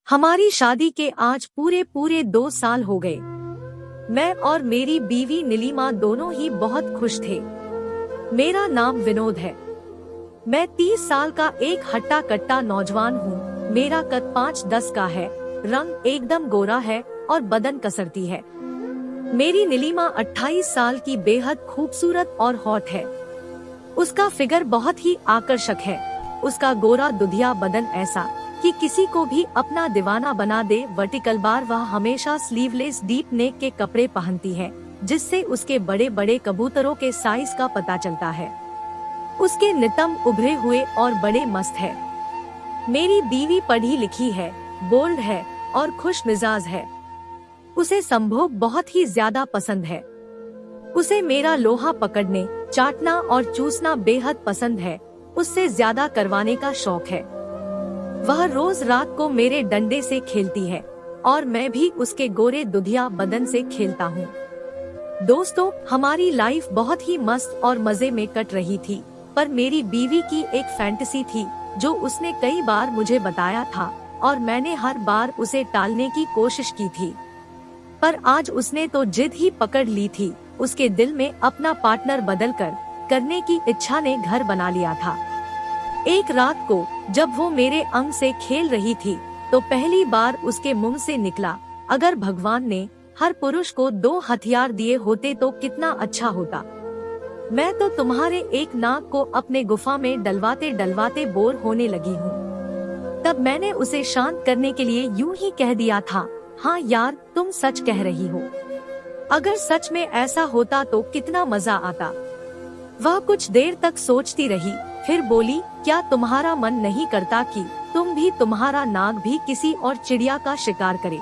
हमारी शादी के आज पूरे पूरे 2 साल हो गए। मैं और मेरी बीवी नीलिमा दोनों ही बहुत खुश थे। मेरा नाम विनोद है। मैं 30 साल का एक हट्टा कट्टा नौजवान हूँ। मेरा कद 5'10" का है, रंग एकदम गोरा है और बदन कसरती है। मेरी नीलिमा 28 साल की बेहद खूबसूरत और हॉट है। उसका फिगर बहुत ही आकर्षक है। उसका गोरा दुधिया बदन ऐसा कि किसी को भी अपना दीवाना बना दे। वर्टिकल बार वह हमेशा स्लीवलेस डीप नेक के कपड़े पहनती है, जिससे उसके बड़े बड़े कबूतरों के साइज का पता चलता है। उसके नितंब उभरे हुए और बड़े मस्त है। मेरी बीवी पढ़ी लिखी है, बोल्ड है और खुश मिजाज है। उसे संभोग बहुत ही ज्यादा पसंद है। उसे मेरा लोहा पकड़ने, चाटना और चूसना बेहद पसंद है। उससे ज्यादा करवाने का शौक है। वह रोज रात को मेरे डंडे से खेलती है और मैं भी उसके गोरे दुधिया बदन से खेलता हूँ। दोस्तों, हमारी लाइफ बहुत ही मस्त और मजे में कट रही थी, पर मेरी बीवी की एक फैंटेसी थी जो उसने कई बार मुझे बताया था और मैंने हर बार उसे टालने की कोशिश की थी। पर आज उसने तो जिद ही पकड़ ली थी। उसके दिल में अपना पार्टनर बदलकर करने की इच्छा ने घर बना लिया था। एक रात को जब वो मेरे अंग से खेल रही थी तो पहली बार उसके मुंह से निकला, अगर भगवान ने हर पुरुष को 2 हथियार दिए होते तो कितना अच्छा होता। मैं तो तुम्हारे एक नाक को अपने गुफा में डलवाते डलवाते बोर होने लगी हूँ। तब मैंने उसे शांत करने के लिए यूं ही कह दिया था, हाँ यार, तुम सच कह रही हो। अगर सच में ऐसा होता तो कितना मजा आता। वह कुछ देर तक सोचती रही, फिर बोली, क्या तुम्हारा मन नहीं करता कि तुम भी तुम्हारा नाग भी किसी और चिड़िया का शिकार करे?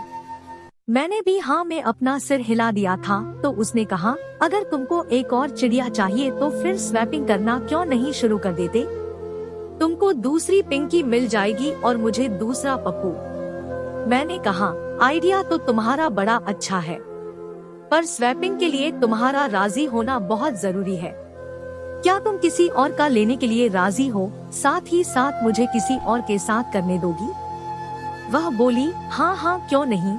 मैंने भी हाँ में अपना सिर हिला दिया था। तो उसने कहा, अगर तुमको एक और चिड़िया चाहिए तो फिर स्वैपिंग करना क्यों नहीं शुरू कर देते? तुमको दूसरी पिंकी मिल जाएगी और मुझे दूसरा पप्पू। मैंने कहा, आइडिया तो तुम्हारा बड़ा अच्छा है, पर स्वैपिंग के लिए तुम्हारा राजी होना बहुत जरूरी है। क्या तुम किसी और का लेने के लिए राजी हो, साथ ही साथ मुझे किसी और के साथ करने दोगी? वह बोली, हाँ हाँ, क्यों नहीं,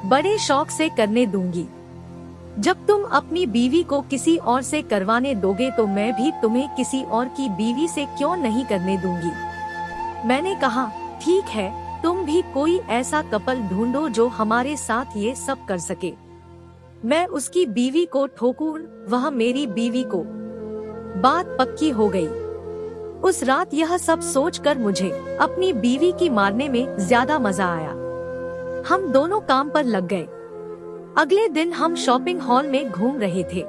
बड़े शौक से करने दूंगी। जब तुम अपनी बीवी को किसी और से करवाने दोगे तो मैं भी तुम्हें किसी और की बीवी से क्यों नहीं करने दूंगी। मैंने कहा, ठीक है, तुम भी कोई ऐसा कपल ढूंढो जो हमारे साथ ये सब कर सके। मैं उसकी बीवी को ठोकूं, वह मेरी बीवी को। बात पक्की हो गई। उस रात यह सब सोचकर मुझे अपनी बीवी की मारने में ज्यादा मजा आया। हम दोनों काम पर लग गए। अगले दिन हम शॉपिंग हॉल में घूम रहे थे।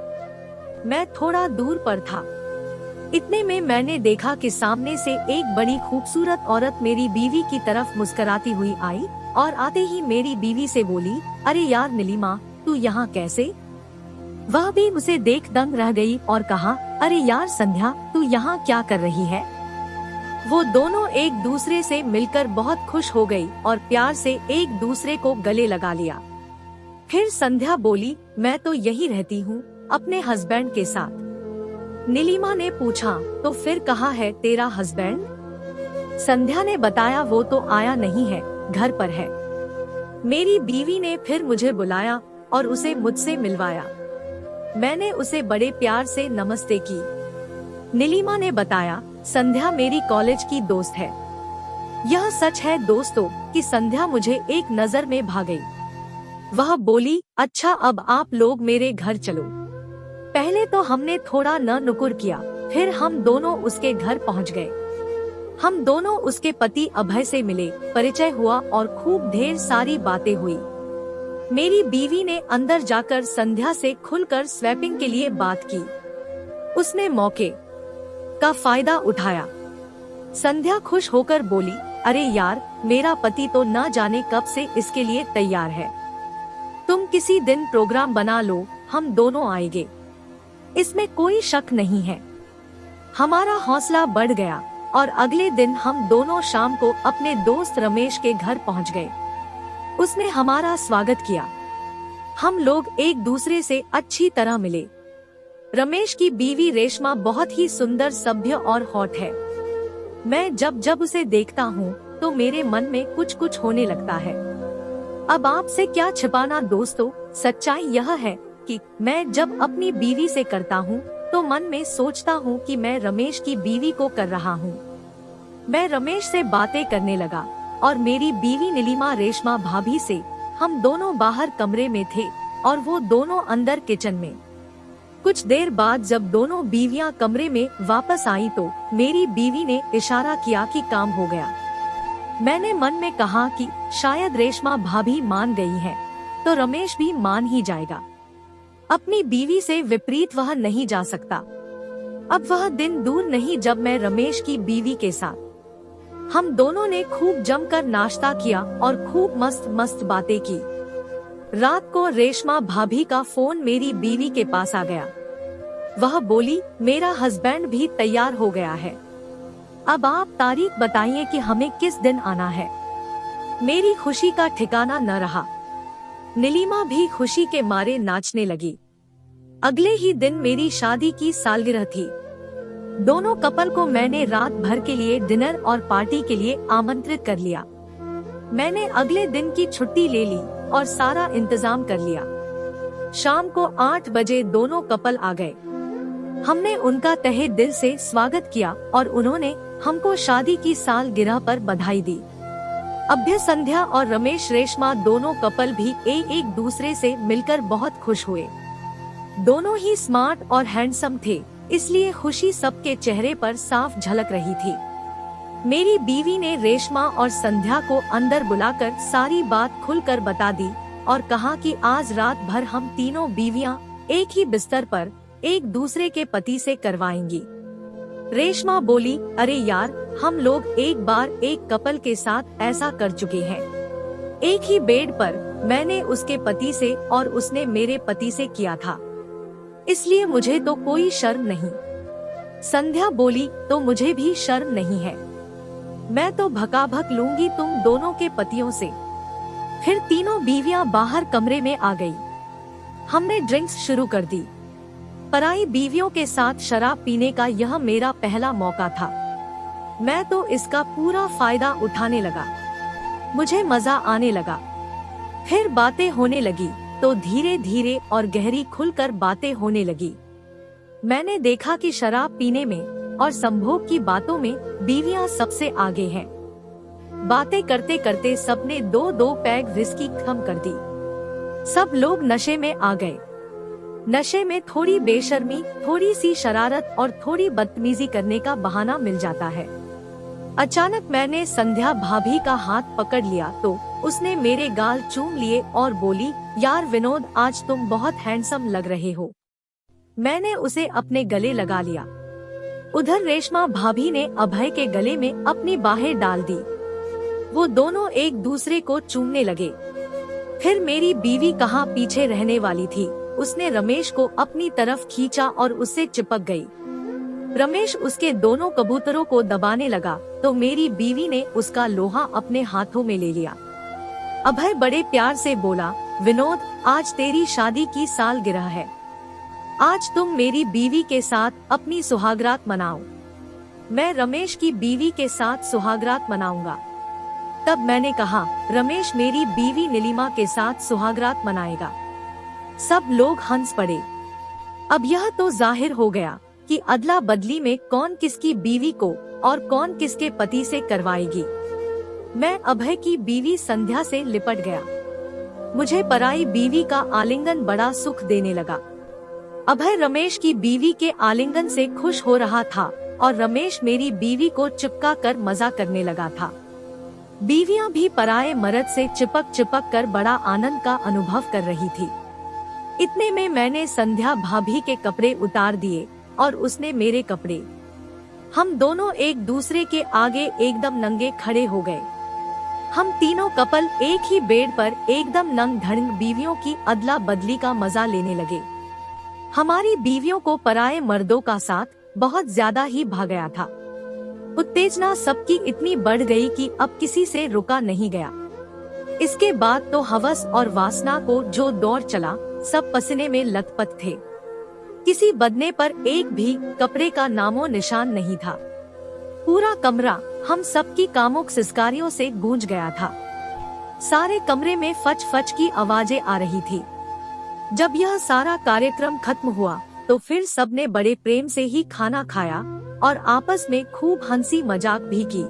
मैं थोड़ा दूर पर था। इतने में मैंने देखा कि सामने से एक बड़ी खूबसूरत औरत मेरी बीवी की तरफ मुस्कुराती हुई आई और आते ही मेरी बीवी से बोली, अरे यार नीलिमा, तू यहाँ कैसे? वह भी उसे देख दंग रह गई और कहा, अरे यार संध्या, तू यहाँ क्या कर रही है? वो दोनों एक दूसरे से मिलकर बहुत खुश हो गई और प्यार से एक दूसरे को गले लगा लिया। फिर संध्या बोली, मैं तो यही रहती हूँ अपने हस्बैंड के साथ। नीलिमा ने पूछा, तो फिर कहाँ है तेरा हस्बैंड? संध्या ने बताया, वो तो आया नहीं है, घर पर है। मेरी बीवी ने फिर मुझे बुलाया और उसे मुझसे मिलवाया। मैंने उसे बड़े प्यार से नमस्ते की। नीलिमा ने बताया, संध्या मेरी कॉलेज की दोस्त है। यह सच है दोस्तों कि संध्या मुझे एक नजर में भा गई। वह बोली, अच्छा अब आप लोग मेरे घर चलो। पहले तो हमने थोड़ा न नुकुर किया, फिर हम दोनों उसके घर पहुंच गए। हम दोनों उसके पति अभय से मिले, परिचय हुआ और खूब ढेर सारी बातें हुई। मेरी बीवी ने अंदर जाकर संध्या से खुलकर स्वैपिंग के लिए बात की। उसने मौके का फायदा उठाया। संध्या खुश होकर बोली, अरे यार, मेरा पति तो न जाने कब से इसके लिए तैयार है। तुम किसी दिन प्रोग्राम बना लो, हम दोनों आएंगे, इसमें कोई शक नहीं है। हमारा हौसला बढ़ गया और अगले दिन हम दोनों शाम को अपने दोस्त रमेश के घर पहुंच गए। उसने हमारा स्वागत किया। हम लोग एक दूसरे से अच्छी तरह मिले। रमेश की बीवी रेशमा बहुत ही सुंदर, सभ्य और हॉट है। मैं जब जब उसे देखता हूँ तो मेरे मन में कुछ कुछ होने लगता है। अब आपसे क्या छिपाना दोस्तों, सच्चाई यह है कि मैं जब अपनी बीवी से करता हूँ तो मन में सोचता हूँ कि मैं रमेश की बीवी को कर रहा हूँ। मैं रमेश से बातें करने लगा और मेरी बीवी नीलिमा रेशमा भाभी से हम दोनों बाहर कमरे में थे और वो दोनों अंदर किचन में। कुछ देर बाद जब दोनों बीवियां कमरे में वापस आई तो मेरी बीवी ने इशारा किया कि काम हो गया। मैंने मन में कहा कि शायद रेशमा भाभी मान गई है तो रमेश भी मान ही जाएगा। अपनी बीवी से विपरीत वह नहीं जा सकता। अब वह दिन दूर नहीं जब मैं रमेश की बीवी के साथ हम दोनों ने खूब जमकर नाश्ता किया और खूब मस्त मस्त बातें की। रात को रेशमा भाभी का फोन मेरी बीवी के पास आ गया। वह बोली, मेरा हस्बैंड भी तैयार हो गया है, अब आप तारीख बताइए कि हमें किस दिन आना है। मेरी खुशी का ठिकाना न रहा। नीलिमा भी खुशी के मारे नाचने लगी। अगले ही दिन मेरी शादी की सालगिरह थी। दोनों कपल को मैंने रात भर के लिए डिनर और पार्टी के लिए आमंत्रित कर लिया। मैंने अगले दिन की छुट्टी ले ली और सारा इंतजाम कर लिया। शाम को 8 बजे दोनों कपल आ गए। हमने उनका तहे दिल से स्वागत किया और उन्होंने हमको शादी की सालगिरह पर बधाई दी। अभ्य संध्या और रमेश रेशमा दोनों कपल भी एक दूसरे से मिलकर बहुत खुश हुए। दोनों ही स्मार्ट और हैंडसम थे, इसलिए खुशी सबके चेहरे पर साफ झलक रही थी। मेरी बीवी ने रेशमा और संध्या को अंदर बुलाकर सारी बात खुलकर बता दी और कहा कि आज रात भर हम तीनों बीवियां एक ही बिस्तर पर एक दूसरे के पति से करवाएंगी। रेशमा बोली, अरे यार, हम लोग एक बार एक कपल के साथ ऐसा कर चुके हैं। एक ही बेड पर मैंने उसके पति से और उसने मेरे पति से किया था, इसलिए मुझे तो कोई शर्म नहीं। संध्या बोली, तो मुझे भी शर्म नहीं है, मैं तो भकाभक लूंगी तुम दोनों के पतियों से। फिर तीनों बीवियां बाहर कमरे में आ गई। हमने ड्रिंक्स शुरू कर दी। पराई बीवियों के साथ शराब पीने का यह मेरा पहला मौका था। मैं तो इसका पूरा फायदा उठाने लगा। मुझे मजा आने लगा। फिर बातें होने लगी तो धीरे धीरे और गहरी खुलकर बातें होने लगी। मैंने देखा कि शराब पीने में और संभोग की बातों में बीवियां सबसे आगे हैं। बातें करते करते सबने 2-2 पैग विस्की खत्म कर दी। सब लोग नशे में आ गए। नशे में थोड़ी बेशर्मी, थोड़ी सी शरारत और थोड़ी बदतमीजी करने का बहाना मिल जाता है। अचानक मैंने संध्या भाभी का हाथ पकड़ लिया तो उसने मेरे गाल चूम लिए और बोली, यार विनोद, आज तुम बहुत हैंडसम लग रहे हो। मैंने उसे अपने गले लगा लिया। उधर रेशमा भाभी ने अभय के गले में अपनी बाहें डाल दी। वो दोनों एक दूसरे को चूमने लगे। फिर मेरी बीवी कहाँ पीछे रहने वाली थी, उसने रमेश को अपनी तरफ खींचा और उससे चिपक गई। रमेश उसके दोनों कबूतरों को दबाने लगा तो मेरी बीवी ने उसका लोहा अपने हाथों में ले लिया। अभय बड़े प्यार से बोला, विनोद, आज तेरी शादी की सालगिरह है। आज तुम मेरी बीवी के साथ अपनी सुहागरात मनाओ। मैं रमेश की बीवी के साथ सुहागरात मनाऊंगा। तब मैंने कहा, रमेश मेरी बीवी नीलिमा के साथ सुहागरात मनाएगा। सब लोग हंस पड़े। अब यह तो जाहिर हो गया कि अदला बदली में कौन किसकी बीवी को और कौन किसके पति से करवाएगी। मैं अभय की बीवी संध्या से लिपट गया। मुझे पराई बीवी का आलिंगन बड़ा सुख देने लगा। अभय रमेश की बीवी के आलिंगन से खुश हो रहा था और रमेश मेरी बीवी को चिपका कर मजा करने लगा था। बीवियां भी पराये मर्द से चिपक चिपक कर बड़ा आनंद का अनुभव कर रही थी। इतने में मैंने संध्या भाभी के कपड़े उतार दिए और उसने मेरे कपड़े। हम दोनों एक दूसरे के आगे एकदम नंगे खड़े हो गए। हम तीनों कपल एक ही बेड पर एकदम नंग धड़ंग बीवियों की अदला बदली का मजा लेने लगे। हमारी बीवियों को पराये मर्दों का साथ बहुत ज्यादा ही भा गया था। उत्तेजना सबकी इतनी बढ़ गई कि अब किसी से रुका नहीं गया। इसके बाद तो हवस और वासना को जो दौर चला, सब पसीने में लथपथ थे। किसी बदने पर एक भी कपड़े का नामो निशान नहीं था। पूरा कमरा हम सबकी कामुक सिसकारियों से गूंज गया था। सारे कमरे में फच फच की आवाजें आ रही थी। जब यह सारा कार्यक्रम खत्म हुआ तो फिर सबने बड़े प्रेम से ही खाना खाया और आपस में खूब हंसी मजाक भी की।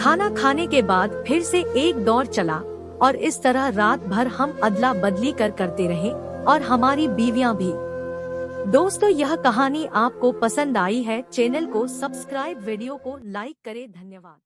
खाना खाने के बाद फिर से एक दौर चला और इस तरह रात भर हम अदला बदली करते रहे और हमारी बीवियां भी। दोस्तों, यह कहानी आपको पसंद आई है? चैनल को सब्सक्राइब, वीडियो को लाइक करें। धन्यवाद।